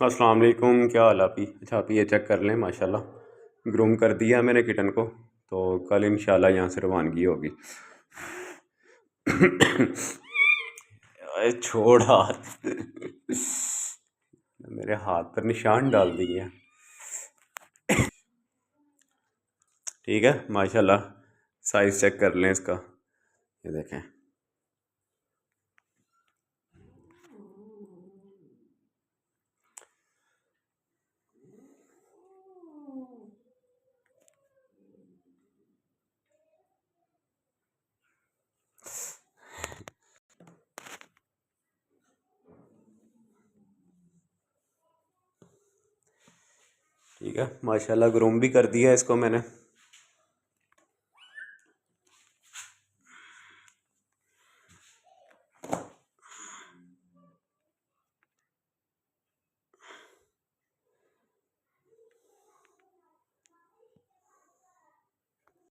अस्सलाम वालेकुम, क्या हाल आप ही? अच्छा, आप ये चेक कर लें, माशाल्लाह ग्रूम कर दिया मैंने किटन को। तो कल इंशाल्लाह यहाँ से रवानगी होगी। अरे छोड़ हाथ। मेरे हाथ पर निशान डाल दिए। ठीक है, माशाल्लाह। साइज चेक कर लें इसका, ये देखें। ठीक है, माशाल्लाह ग्रूम भी कर दिया इसको मैंने।